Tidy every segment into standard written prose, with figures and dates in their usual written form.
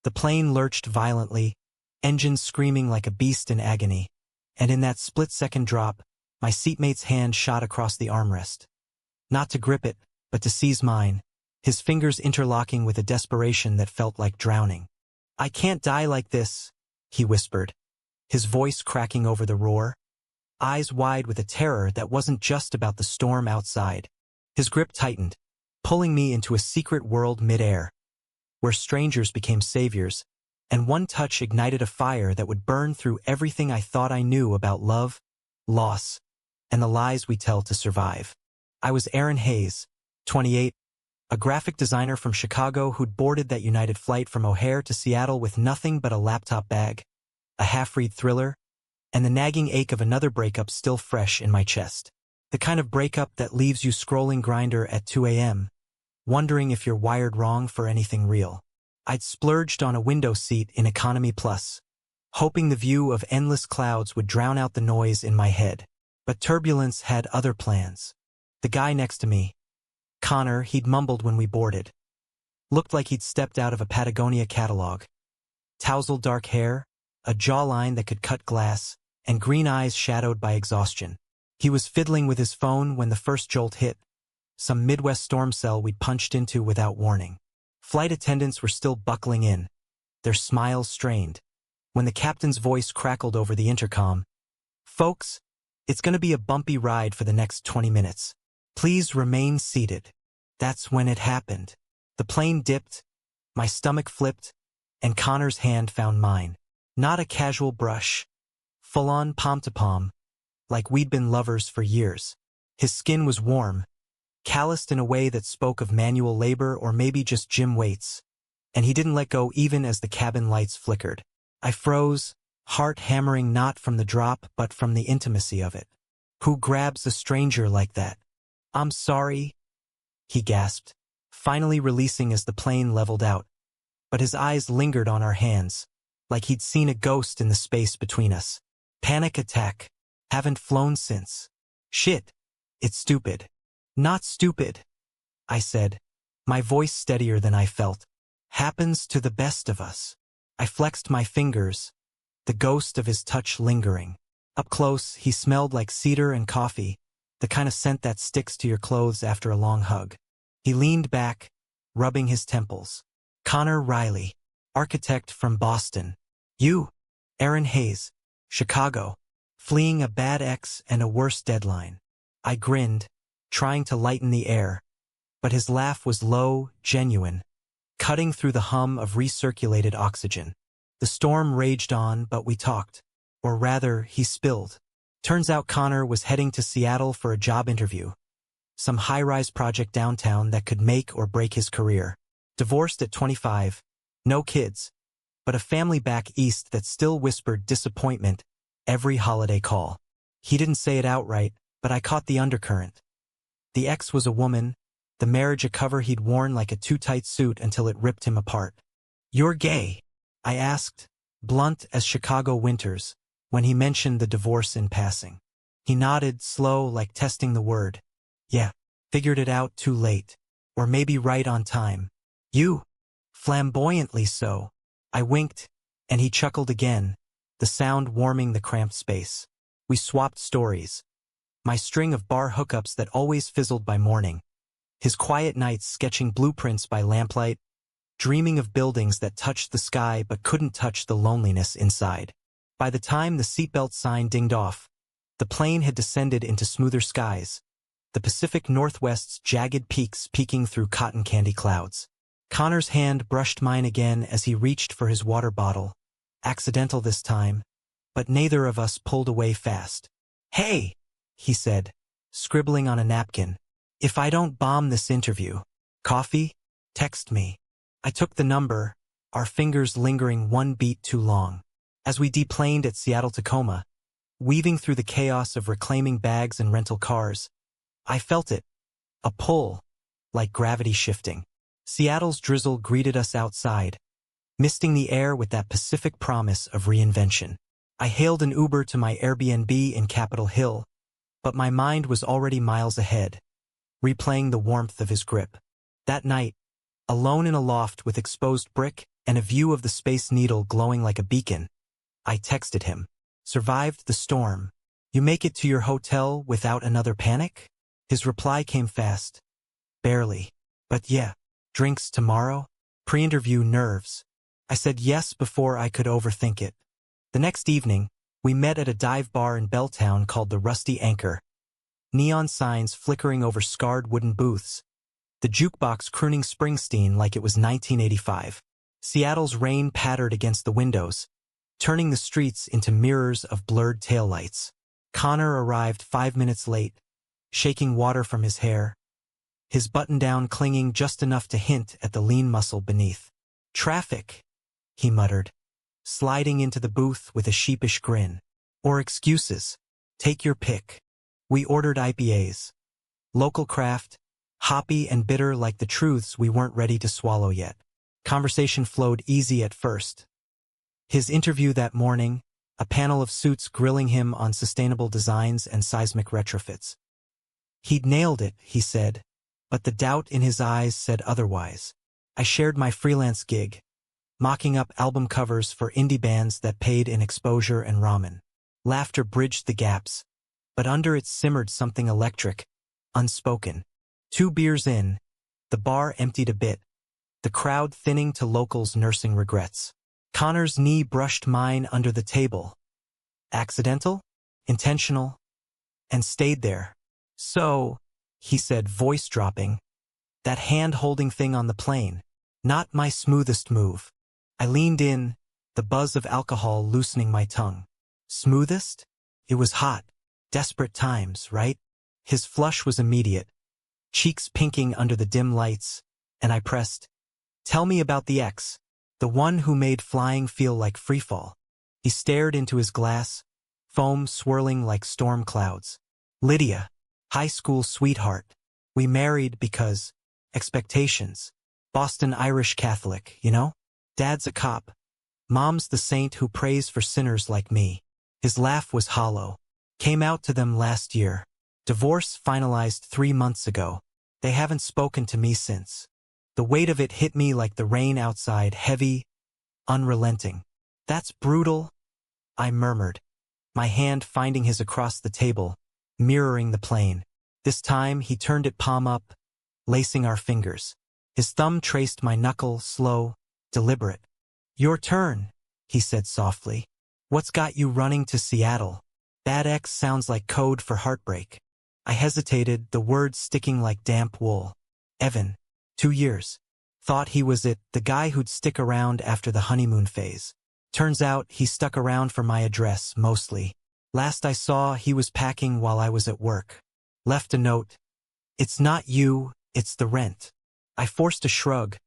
The plane lurched violently, engines screaming like a beast in agony, and in that split-second drop, my seatmate's hand shot across the armrest. Not to grip it, but to seize mine, his fingers interlocking with a desperation that felt like drowning. "I can't die like this," he whispered, his voice cracking over the roar, eyes wide with a terror that wasn't just about the storm outside. His grip tightened, pulling me into a secret world mid-air, where strangers became saviors, and one touch ignited a fire that would burn through everything I thought I knew about love, loss, and the lies we tell to survive. I was Aaron Hayes, 28, a graphic designer from Chicago who'd boarded that United flight from O'Hare to Seattle with nothing but a laptop bag, a half-read thriller, and the nagging ache of another breakup still fresh in my chest. The kind of breakup that leaves you scrolling Grindr at 2 a.m., wondering if you're wired wrong for anything real. I'd splurged on a window seat in Economy Plus, hoping the view of endless clouds would drown out the noise in my head. But Turbulence had other plans. The guy next to me, Connor, he'd mumbled when we boarded, looked like he'd stepped out of a Patagonia catalog. Tousled dark hair, a jawline that could cut glass, and green eyes shadowed by exhaustion. He was fiddling with his phone when the first jolt hit, some Midwest storm cell we'd punched into without warning. Flight attendants were still buckling in, their smiles strained, when the captain's voice crackled over the intercom. "Folks, it's gonna be a bumpy ride for the next 20 minutes. Please remain seated." That's when it happened. The plane dipped, my stomach flipped, and Connor's hand found mine. Not a casual brush, full-on palm-to-palm, like we'd been lovers for years. His skin was warm, calloused in a way that spoke of manual labor or maybe just gym weights, and he didn't let go even as the cabin lights flickered. I froze, heart hammering not from the drop but from the intimacy of it. Who grabs a stranger like that? "I'm sorry," he gasped, finally releasing as the plane leveled out, but his eyes lingered on our hands, like he'd seen a ghost in the space between us. "Panic attack. Haven't flown since." "Shit. It's stupid." "Not stupid," I said, my voice steadier than I felt. "Happens to the best of us." I flexed my fingers, the ghost of his touch lingering. Up close, he smelled like cedar and coffee, the kind of scent that sticks to your clothes after a long hug. He leaned back, rubbing his temples. "Connor Riley, architect from Boston. You, Aaron Hayes, Chicago, fleeing a bad ex and a worse deadline." I grinned, trying to lighten the air, but his laugh was low, genuine, cutting through the hum of recirculated oxygen. The storm raged on, but we talked. Or rather, he spilled. Turns out Connor was heading to Seattle for a job interview, some high-rise project downtown that could make or break his career. Divorced at 25, no kids, but a family back east that still whispered disappointment every holiday call. He didn't say it outright, but I caught the undercurrent. The ex was a woman, the marriage a cover he'd worn like a too-tight suit until it ripped him apart. "You're gay?" I asked, blunt as Chicago winters, when he mentioned the divorce in passing. He nodded, slow, like testing the word. "Yeah, figured it out too late. Or maybe right on time." "You?" "Flamboyantly so." I winked, and he chuckled again, the sound warming the cramped space. We swapped stories. My string of bar hookups that always fizzled by morning. His quiet nights sketching blueprints by lamplight, dreaming of buildings that touched the sky but couldn't touch the loneliness inside. By the time the seatbelt sign dinged off, the plane had descended into smoother skies, the Pacific Northwest's jagged peaks peeking through cotton candy clouds. Connor's hand brushed mine again as he reached for his water bottle. Accidental this time, but neither of us pulled away fast. "Hey," he said, scribbling on a napkin. "If I don't bomb this interview, coffee? Text me." I took the number, our fingers lingering one beat too long. As we deplaned at Seattle-Tacoma, weaving through the chaos of reclaiming bags and rental cars, I felt it, a pull, like gravity shifting. Seattle's drizzle greeted us outside, misting the air with that Pacific promise of reinvention. I hailed an Uber to my Airbnb in Capitol Hill, but my mind was already miles ahead, replaying the warmth of his grip. That night, alone in a loft with exposed brick and a view of the Space Needle glowing like a beacon. I texted him. Survived the storm. You make it to your hotel without another panic? His reply came fast. Barely. But yeah. Drinks tomorrow? Pre-interview nerves. I said yes before I could overthink it. The next evening, we met at a dive bar in Belltown called the Rusty Anchor. Neon signs flickering over scarred wooden booths. The jukebox crooning Springsteen like it was 1985. Seattle's rain pattered against the windows, turning the streets into mirrors of blurred taillights. Connor arrived 5 minutes late, shaking water from his hair, his button-down clinging just enough to hint at the lean muscle beneath. Traffic, he muttered, sliding into the booth with a sheepish grin. Or excuses. Take your pick. We ordered IPAs. Local craft, hoppy and bitter like the truths we weren't ready to swallow yet. Conversation flowed easy at first. His interview that morning, a panel of suits grilling him on sustainable designs and seismic retrofits. He'd nailed it, he said, but the doubt in his eyes said otherwise. I shared my freelance gig, mocking up album covers for indie bands that paid in exposure and ramen. Laughter bridged the gaps, but under it simmered something electric, unspoken. 2 beers in, the bar emptied a bit, the crowd thinning to locals nursing regrets. Connor's knee brushed mine under the table. Accidental? Intentional? And stayed there. So, he said, voice dropping, that hand-holding thing on the plane. Not my smoothest move. I leaned in, the buzz of alcohol loosening my tongue. Smoothest? It was hot. Desperate times, right? His flush was immediate, cheeks pinking under the dim lights, and I pressed. Tell me about the ex. The one who made flying feel like freefall. He stared into his glass, foam swirling like storm clouds. Lydia, high school sweetheart. We married because expectations. Boston Irish Catholic, you know? Dad's a cop. Mom's the saint who prays for sinners like me. His laugh was hollow. Came out to them last year. Divorce finalized 3 months ago. They haven't spoken to me since. The weight of it hit me like the rain outside, heavy, unrelenting. That's brutal, I murmured, my hand finding his across the table, mirroring the plane. This time he turned it palm up, lacing our fingers. His thumb traced my knuckle, slow, deliberate. Your turn, he said softly. What's got you running to Seattle? Bad ex sounds like code for heartbreak. I hesitated, the words sticking like damp wool. Evan. 2 years. Thought he was it, the guy who'd stick around after the honeymoon phase. Turns out he stuck around for my address, mostly. Last I saw, he was packing while I was at work. Left a note. It's not you, it's the rent. I forced a shrug,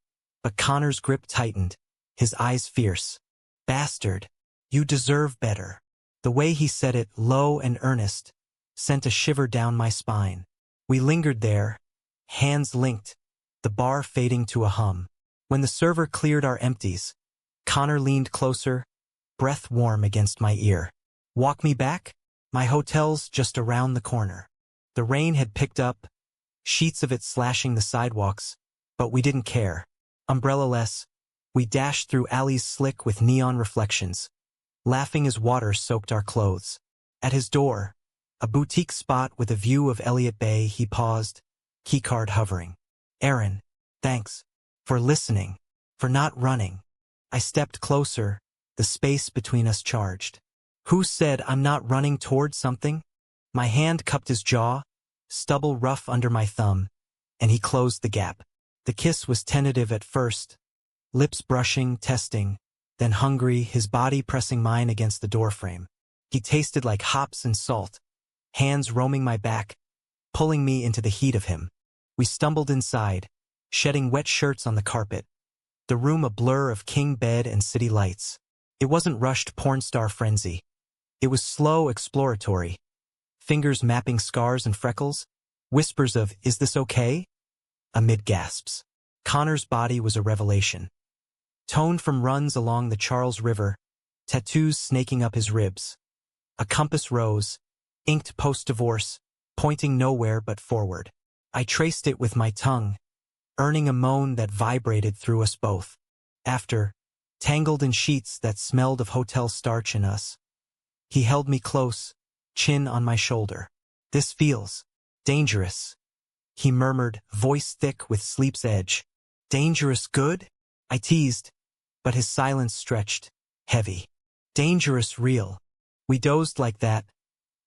but Connor's grip tightened, his eyes fierce. Bastard. You deserve better. The way he said it, low and earnest, sent a shiver down my spine. We lingered there, hands linked, the bar fading to a hum. When the server cleared our empties, Connor leaned closer, breath warm against my ear. Walk me back? My hotel's just around the corner. The rain had picked up, sheets of it slashing the sidewalks, but we didn't care. Umbrella-less, we dashed through alleys slick with neon reflections, laughing as water soaked our clothes. At his door, a boutique spot with a view of Elliott Bay, he paused, keycard hovering. Aaron, thanks. For listening. For not running. I stepped closer, the space between us charged. Who said I'm not running toward something? My hand cupped his jaw, stubble rough under my thumb, and he closed the gap. The kiss was tentative at first, lips brushing, testing, then hungry, his body pressing mine against the doorframe. He tasted like hops and salt, hands roaming my back, pulling me into the heat of him. We stumbled inside, shedding wet shirts on the carpet, the room a blur of king bed and city lights. It wasn't rushed porn star frenzy. It was slow, exploratory. Fingers mapping scars and freckles, whispers of, "Is this okay?" amid gasps. Connor's body was a revelation. Toned from runs along the Charles River, tattoos snaking up his ribs. A compass rose, inked post-divorce, pointing nowhere but forward. I traced it with my tongue, earning a moan that vibrated through us both. After, tangled in sheets that smelled of hotel starch and us. He held me close, chin on my shoulder. "This feels dangerous," he murmured, voice thick with sleep's edge. "Dangerous good?" I teased, but his silence stretched, heavy. "Dangerous real." We dozed like that,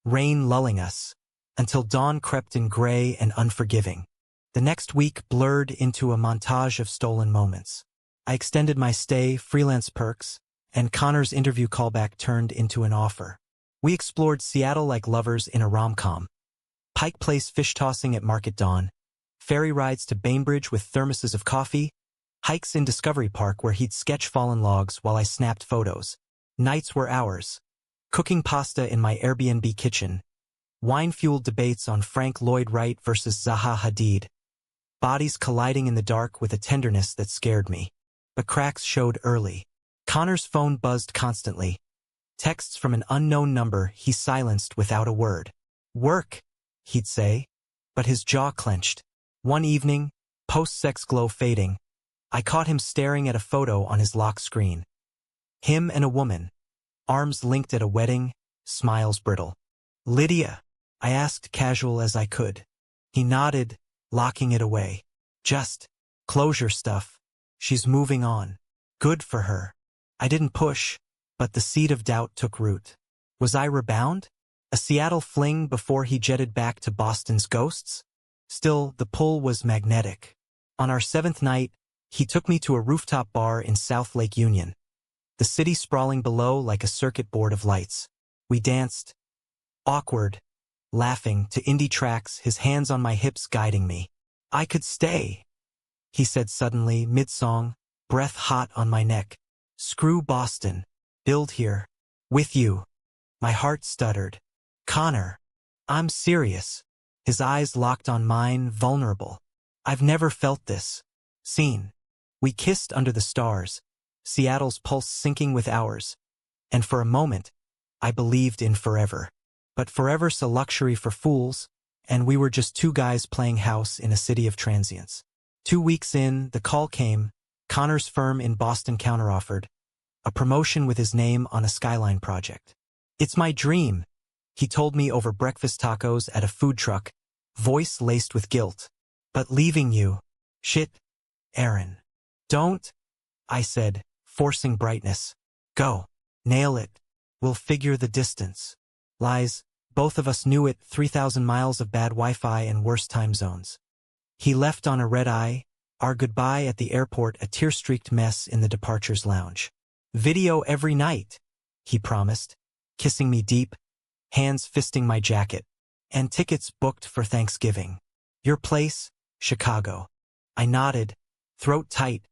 rain lulling us, until dawn crept in gray and unforgiving. The next week blurred into a montage of stolen moments. I extended my stay, freelance perks, and Connor's interview callback turned into an offer. We explored Seattle like lovers in a rom-com. Pike Place fish-tossing at market dawn, ferry rides to Bainbridge with thermoses of coffee, hikes in Discovery Park where he'd sketch fallen logs while I snapped photos. Nights were ours. Cooking pasta in my Airbnb kitchen. Wine-fueled debates on Frank Lloyd Wright versus Zaha Hadid. Bodies colliding in the dark with a tenderness that scared me. But cracks showed early. Connor's phone buzzed constantly. Texts from an unknown number he silenced without a word. "Work," he'd say, but his jaw clenched. One evening, post-sex glow fading, I caught him staring at a photo on his lock screen. Him and a woman, arms linked at a wedding, smiles brittle. "Lydia?" I asked, casual as I could. He nodded, locking it away. "Just closure stuff. She's moving on. Good for her." I didn't push, but the seed of doubt took root. Was I rebound? A Seattle fling before he jetted back to Boston's ghosts? Still, the pull was magnetic. On our 7th night, he took me to a rooftop bar in South Lake Union. The city sprawling below like a circuit board of lights. We danced, awkward, laughing, to indie tracks, his hands on my hips guiding me. "I could stay," he said suddenly, mid-song, breath hot on my neck. "Screw Boston. Build here. With you." My heart stuttered. "Connor, I'm serious." His eyes locked on mine, vulnerable. "I've never felt this. Seen." We kissed under the stars, Seattle's pulse syncing with ours. And for a moment, I believed in forever. But forever's a luxury for fools, and we were just two guys playing house in a city of transients. 2 weeks in, the call came. Connor's firm in Boston counteroffered. A promotion with his name on a skyline project. "It's my dream," he told me over breakfast tacos at a food truck, voice laced with guilt. "But leaving you. Shit, Aaron." "Don't," I said, forcing brightness. "Go. Nail it. We'll figure the distance." Lies, both of us knew it, 3,000 miles of bad Wi-Fi and worse time zones. He left on a red eye, our goodbye at the airport a tear-streaked mess in the departures lounge. "Video every night," he promised, kissing me deep, hands fisting my jacket. "And tickets booked for Thanksgiving. Your place, Chicago." I nodded, throat tight,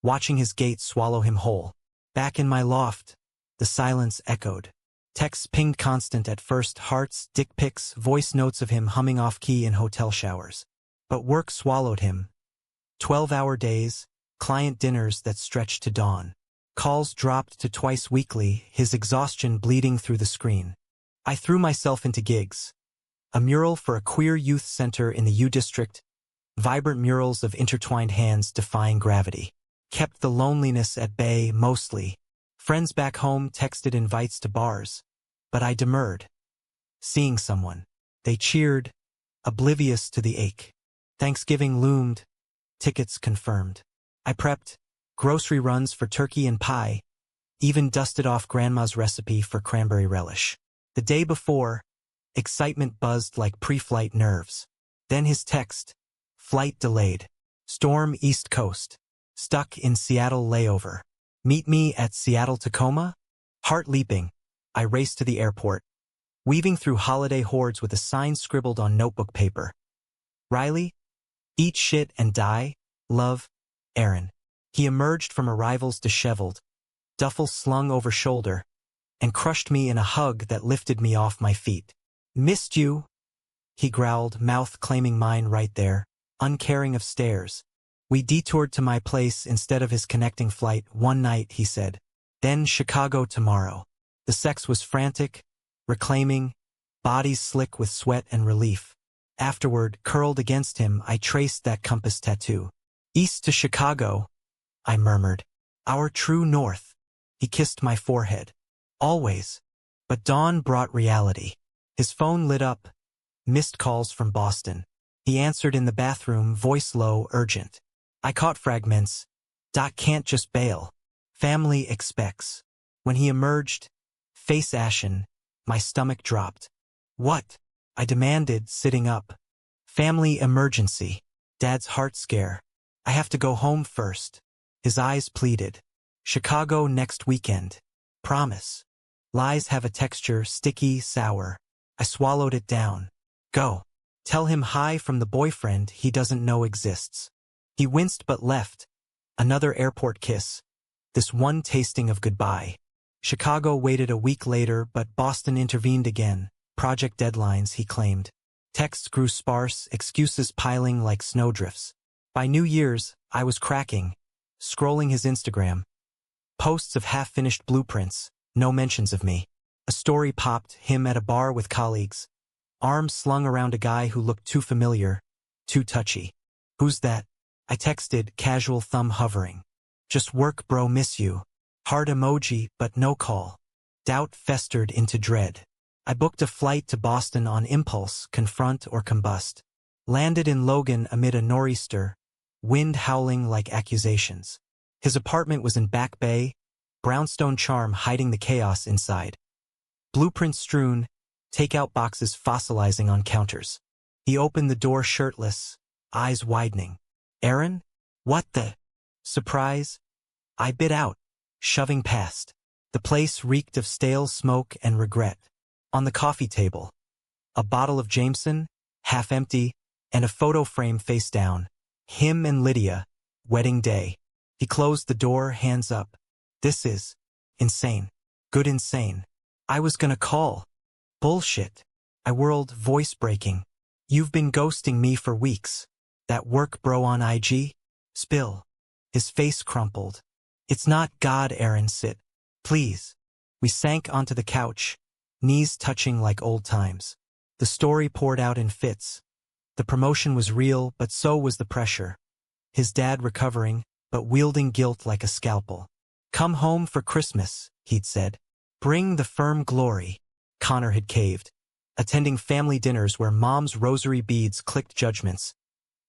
watching his gate swallow him whole. Back in my loft, the silence echoed. Texts pinged constant at first, hearts, dick pics, voice notes of him humming off-key in hotel showers. But work swallowed him. 12-hour days, client dinners that stretched to dawn. Calls dropped to twice weekly, his exhaustion bleeding through the screen. I threw myself into gigs. A mural for a queer youth center in the U District, vibrant murals of intertwined hands defying gravity. Kept the loneliness at bay, mostly. Friends back home texted invites to bars, but I demurred. Seeing someone. They cheered, oblivious to the ache. Thanksgiving loomed, tickets confirmed. I prepped grocery runs for turkey and pie, even dusted off Grandma's recipe for cranberry relish. The day before, excitement buzzed like pre-flight nerves. Then his text, flight delayed, storm East Coast, stuck in Seattle layover. Meet me at Seattle-Tacoma? Heart leaping, I raced to the airport, weaving through holiday hordes with a sign scribbled on notebook paper. "Riley? Eat shit and die. Love, Aaron." He emerged from arrivals disheveled, duffel slung over shoulder, and crushed me in a hug that lifted me off my feet. "Missed you," he growled, mouth claiming mine right there, uncaring of stares. We detoured to my place instead of his connecting flight. "One night," he said. "Then Chicago tomorrow." The sex was frantic, reclaiming, bodies slick with sweat and relief. Afterward, curled against him, I traced that compass tattoo. "East to Chicago," I murmured. Our true north. He kissed my forehead. Always. But dawn brought reality. His phone lit up. Missed calls from Boston. He answered in the bathroom, voice low, urgent. I caught fragments. Doc can't just bail. Family expects. When he emerged, face ashen, my stomach dropped. What? I demanded, sitting up. Family emergency. Dad's heart scare. I have to go home first. His eyes pleaded. Chicago next weekend. Promise. Lies have a texture, sticky, sour. I swallowed it down. Go. Tell him hi from the boyfriend he doesn't know exists. He winced but left. Another airport kiss. This one tasting of goodbye. Chicago waited a week later, but Boston intervened again. Project deadlines, he claimed. Texts grew sparse, excuses piling like snowdrifts. By New Year's, I was cracking. Scrolling his Instagram. Posts of half-finished blueprints, no mentions of me. A story popped, him at a bar with colleagues. Arms slung around a guy who looked too familiar, too touchy. Who's that? I texted, casual thumb hovering. Just work bro, miss you. Heart emoji, but no call. Doubt festered into dread. I booked a flight to Boston on impulse, confront or combust. Landed in Logan amid a nor'easter, wind howling like accusations. His apartment was in Back Bay, brownstone charm hiding the chaos inside. Blueprints strewn, takeout boxes fossilizing on counters. He opened the door shirtless, eyes widening. Aaron? What the? Surprise? I bit out, shoving past. The place reeked of stale smoke and regret. On the coffee table, a bottle of Jameson, half empty, and a photo frame face down. Him and Lydia, wedding day. He closed the door, hands up. This is insane. Good insane. I was gonna call. Bullshit. I whirled, voice breaking. You've been ghosting me for weeks. That work bro on IG? Spill. His face crumpled. It's not God, Aaron, sit. Please. We sank onto the couch, knees touching like old times. The story poured out in fits. The promotion was real, but so was the pressure. His dad recovering, but wielding guilt like a scalpel. Come home for Christmas, he'd said. Bring the firm glory. Connor had caved. Attending family dinners where mom's rosary beads clicked judgments.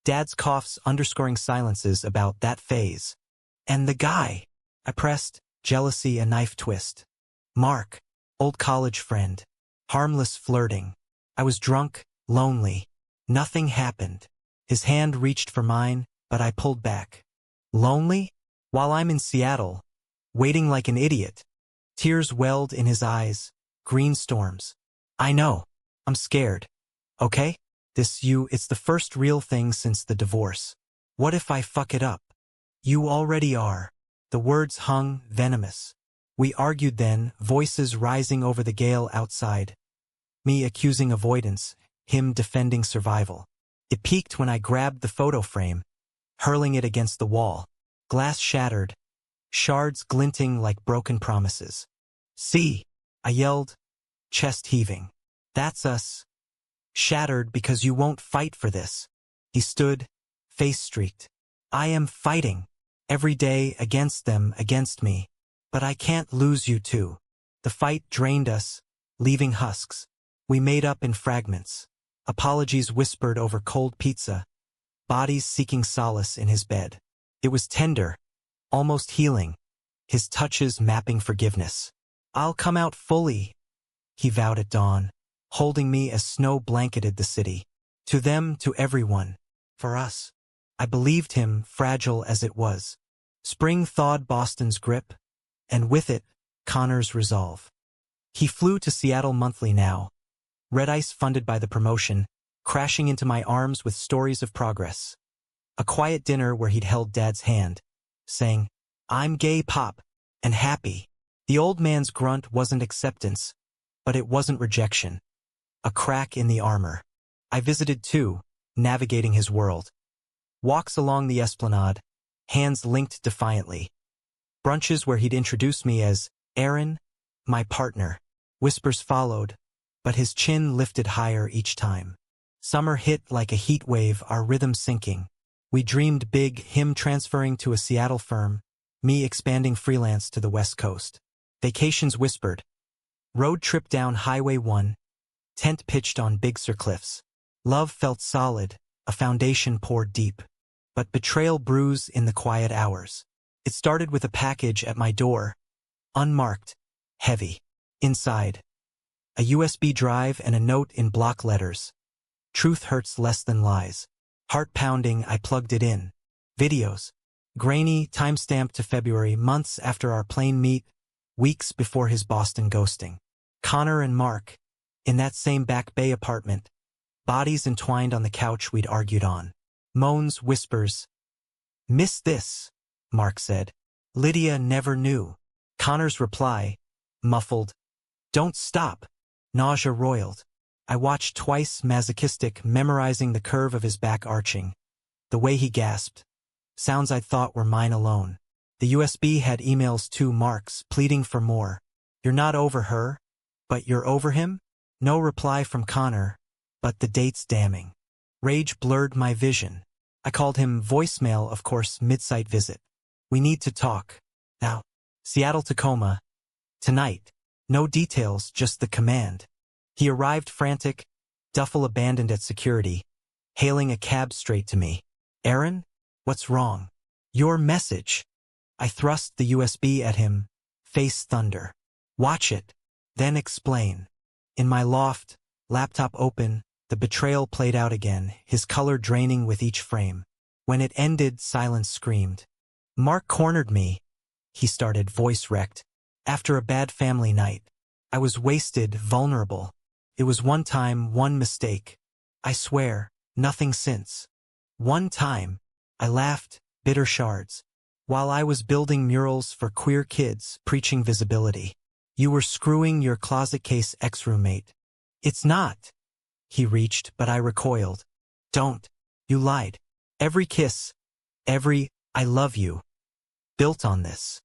Dad's coughs underscoring silences about that phase. And the guy. I pressed, jealousy a knife twist. Mark. Old college friend. Harmless flirting. I was drunk, lonely. Nothing happened. His hand reached for mine, but I pulled back. Lonely? While I'm in Seattle. Waiting like an idiot. Tears welled in his eyes. Green storms. I know. I'm scared. Okay? It's the first real thing since the divorce. What if I fuck it up? You already are. The words hung, venomous. We argued then, voices rising over the gale outside. Me accusing avoidance, him defending survival. It peaked when I grabbed the photo frame, hurling it against the wall. Glass shattered, shards glinting like broken promises. See, I yelled, chest heaving. That's us. Shattered because you won't fight for this. He stood, face streaked. I am fighting. Every day against them, against me. But I can't lose you too. The fight drained us, leaving husks. We made up in fragments. Apologies whispered over cold pizza. Bodies seeking solace in his bed. It was tender, almost healing. His touches mapping forgiveness. I'll come out fully, he vowed at dawn, holding me as snow blanketed the city. To them, to everyone. For us. I believed him, fragile as it was. Spring thawed Boston's grip, and with it, Connor's resolve. He flew to Seattle monthly now. Red Ice funded by the promotion, crashing into my arms with stories of progress. A quiet dinner where he'd held Dad's hand, saying, I'm gay pop, and happy. The old man's grunt wasn't acceptance, but it wasn't rejection. A crack in the armor. I visited too, navigating his world. Walks along the esplanade, hands linked defiantly. Brunches where he'd introduce me as Aaron, my partner. Whispers followed, but his chin lifted higher each time. Summer hit like a heat wave, our rhythm sinking. We dreamed big, him transferring to a Seattle firm, Me expanding freelance to the West Coast. Vacations whispered. Road trip down Highway 1. Tent pitched on Big Sur cliffs. Love felt solid, a foundation poured deep. But betrayal brews in the quiet hours. It started with a package at my door. Unmarked. Heavy. Inside. A USB drive and a note in block letters. Truth hurts less than lies. Heart pounding, I plugged it in. Videos. Grainy, timestamped to February, months after our plane meet, weeks before his Boston ghosting. Connor and Mark, in that same Back Bay apartment. Bodies entwined on the couch we'd argued on. Moans, whispers. Miss this, Mark said. Lydia never knew. Connor's reply, muffled. Don't stop. Nausea roiled. I watched twice, masochistic, memorizing the curve of his back arching. The way he gasped. Sounds I thought were mine alone. The USB had emails too, Mark's, pleading for more. You're not over her, but you're over him? No reply from Connor, but the dates damning. Rage blurred my vision. I called him voicemail, of course, mid-site visit. We need to talk. Now. Seattle, Tacoma. Tonight. No details, just the command. He arrived frantic, duffel abandoned at security, hailing a cab straight to me. Aaron? What's wrong? Your message. I thrust the USB at him, face thunder. Watch it, then explain. In my loft, laptop open, the betrayal played out again, his color draining with each frame. When it ended, silence screamed. Mark cornered me. He started, voice wrecked. After a bad family night. I was wasted, vulnerable. It was one time, one mistake. I swear, nothing since. One time. I laughed, bitter shards. While I was building murals for queer kids, preaching visibility. You were screwing your closet case ex-roommate. It's not. He reached, but I recoiled. Don't. You lied. Every kiss, every I love you, built on this.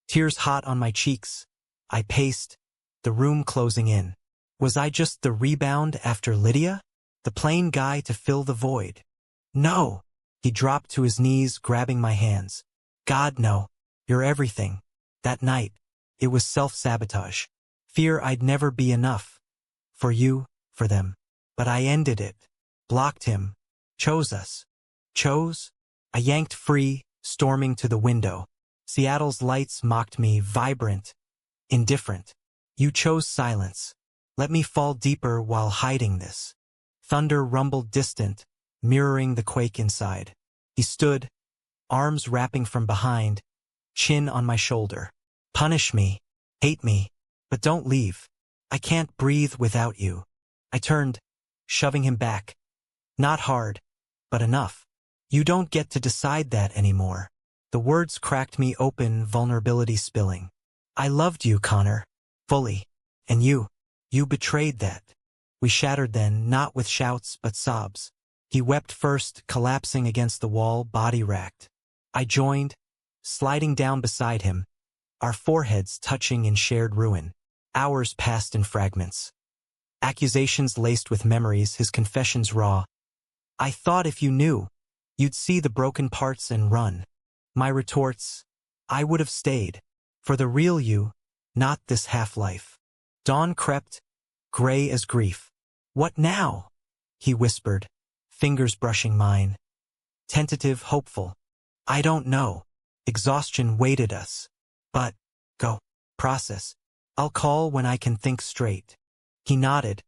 Tears hot on my cheeks. I paced, the room closing in. Was I just the rebound after Lydia? The plain guy to fill the void? No. He dropped to his knees, grabbing my hands. God, no. You're everything. That night, it was self-sabotage. Fear I'd never be enough. For you, for them. But I ended it. Blocked him. Chose us. Chose? I yanked free, storming to the window. Seattle's lights mocked me, vibrant, indifferent. You chose silence. Let me fall deeper while hiding this. Thunder rumbled distant, mirroring the quake inside. He stood, arms wrapping from behind, chin on my shoulder. Punish me, hate me, but don't leave. I can't breathe without you. I turned, shoving him back. Not hard, but enough. You don't get to decide that anymore. The words cracked me open, vulnerability spilling. I loved you, Connor. Fully. And you betrayed that. We shattered then, not with shouts but sobs. He wept first, collapsing against the wall, body racked. I joined, sliding down beside him, our foreheads touching in shared ruin. Hours passed in fragments. Accusations laced with memories, his confessions raw. I thought if you knew, you'd see the broken parts and run. My retorts, I would have stayed. For the real you, not this half-life. Dawn crept, gray as grief. What now? He whispered, fingers brushing mine. Tentative, hopeful. I don't know. Exhaustion waited us. But, go, process. I'll call when I can think straight. He nodded,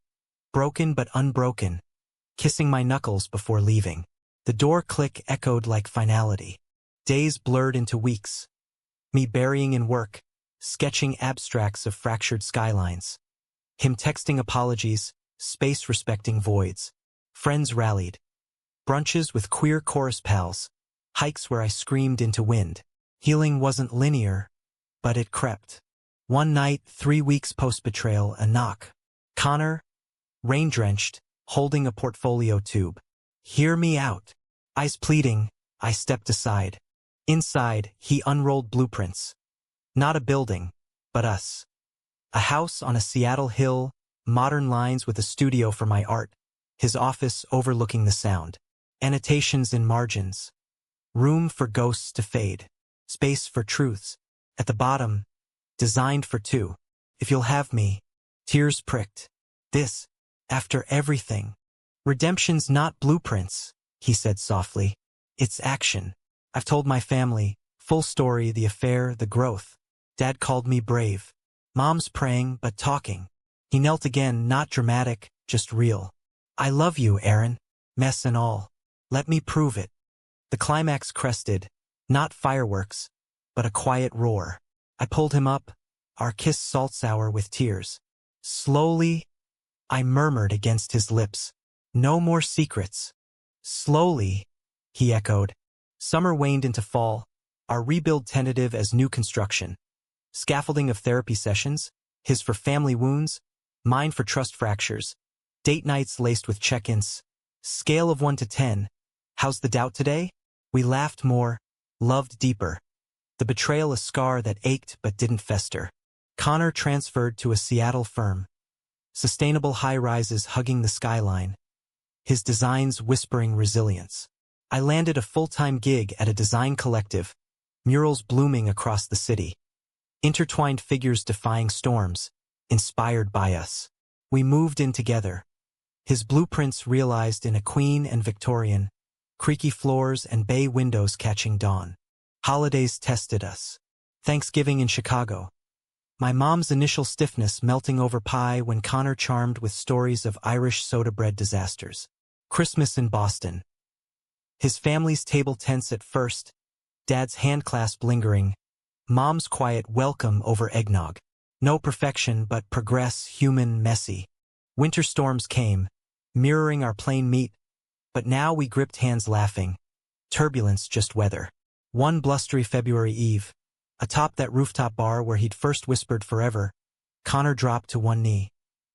broken but unbroken, kissing my knuckles before leaving. The door click echoed like finality. Days blurred into weeks. Me burying in work, sketching abstracts of fractured skylines. Him texting apologies, space-respecting voids. Friends rallied. Brunches with queer chorus pals. Hikes where I screamed into wind. Healing wasn't linear, but it crept. One night, 3 weeks post-betrayal, a knock. Connor, rain-drenched, holding a portfolio tube. Hear me out. Eyes pleading, I stepped aside. Inside, he unrolled blueprints. Not a building, but us. A house on a Seattle hill, modern lines with a studio for my art. His office overlooking the sound. Annotations in margins. Room for ghosts to fade. Space for truths. At the bottom, designed for two. If you'll have me. Tears pricked. This, after everything. Redemption's not blueprints, he said softly. It's action. I've told my family, full story, the affair, the growth. Dad called me brave. Mom's praying, but talking. He knelt again, not dramatic, just real. I love you, Aaron. Mess and all. Let me prove it. The climax crested, not fireworks, but a quiet roar. I pulled him up, our kiss salt-sour with tears. Slowly, I murmured against his lips. No more secrets. Slowly, he echoed. Summer waned into fall, our rebuild tentative as new construction. Scaffolding of therapy sessions, his for family wounds, mine for trust fractures. Date nights laced with check-ins. Scale of 1 to 10. How's the doubt today? We laughed more, loved deeper. The betrayal a scar that ached but didn't fester. Connor transferred to a Seattle firm. Sustainable high-rises hugging the skyline. His designs whispering resilience. I landed a full-time gig at a design collective, murals blooming across the city. Intertwined figures defying storms, inspired by us. We moved in together. His blueprints realized in a Queen and Victorian, creaky floors and bay windows catching dawn. Holidays tested us. Thanksgiving in Chicago. My mom's initial stiffness melting over pie when Connor charmed with stories of Irish soda bread disasters. Christmas in Boston. His family's table tense at first, Dad's handclasp lingering, Mom's quiet welcome over eggnog. No perfection but progress, human, messy. Winter storms came, mirroring our plain meat, but now we gripped hands laughing. Turbulence, just weather. One blustery February eve, atop that rooftop bar where he'd first whispered forever, Connor dropped to one knee.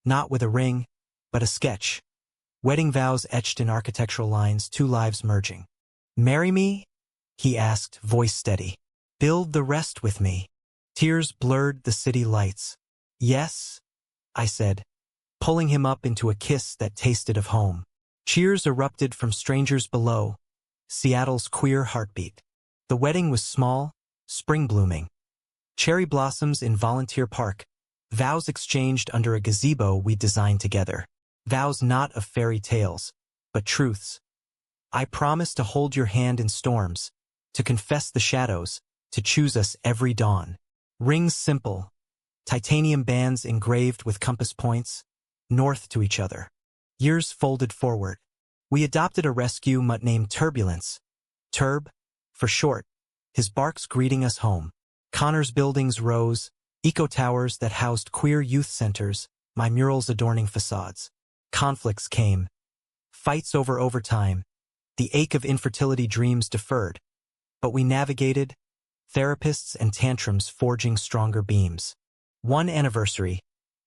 Not with a ring, but a sketch. Wedding vows etched in architectural lines, two lives merging. Marry me? He asked, voice steady. Build the rest with me. Tears blurred the city lights. Yes, I said, pulling him up into a kiss that tasted of home. Cheers erupted from strangers below, Seattle's queer heartbeat. The wedding was small, spring blooming. Cherry blossoms in Volunteer Park, vows exchanged under a gazebo we designed together. Vows not of fairy tales, but truths. I promise to hold your hand in storms, to confess the shadows, to choose us every dawn. Rings simple, titanium bands engraved with compass points, north to each other. Years folded forward. We adopted a rescue mutt named Turbulence. Turb, for short, his barks greeting us home. Connor's buildings rose, eco-towers that housed queer youth centers, my murals adorning facades. Conflicts came. Fights over overtime, the ache of infertility dreams deferred. But we navigated, therapists and tantrums forging stronger beams. One anniversary,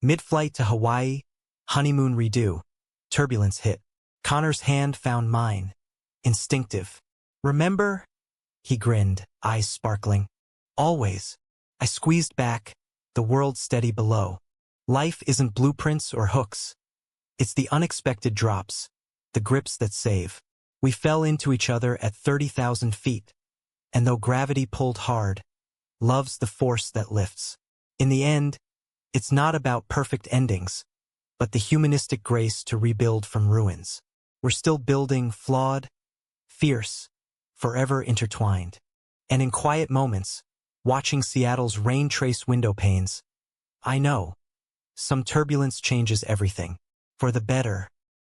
mid-flight to Hawaii, honeymoon redo. Turbulence hit. Connor's hand found mine. Instinctive. Remember? He grinned, eyes sparkling. Always. I squeezed back, the world steady below. Life isn't blueprints or hooks. It's the unexpected drops, the grips that save. We fell into each other at 30,000 feet. And though gravity pulled hard, love's the force that lifts. In the end, it's not about perfect endings, but the humanistic grace to rebuild from ruins. We're still building, flawed, fierce, forever intertwined. And in quiet moments, watching Seattle's rain-traced window panes, I know, some turbulence changes everything. For the better,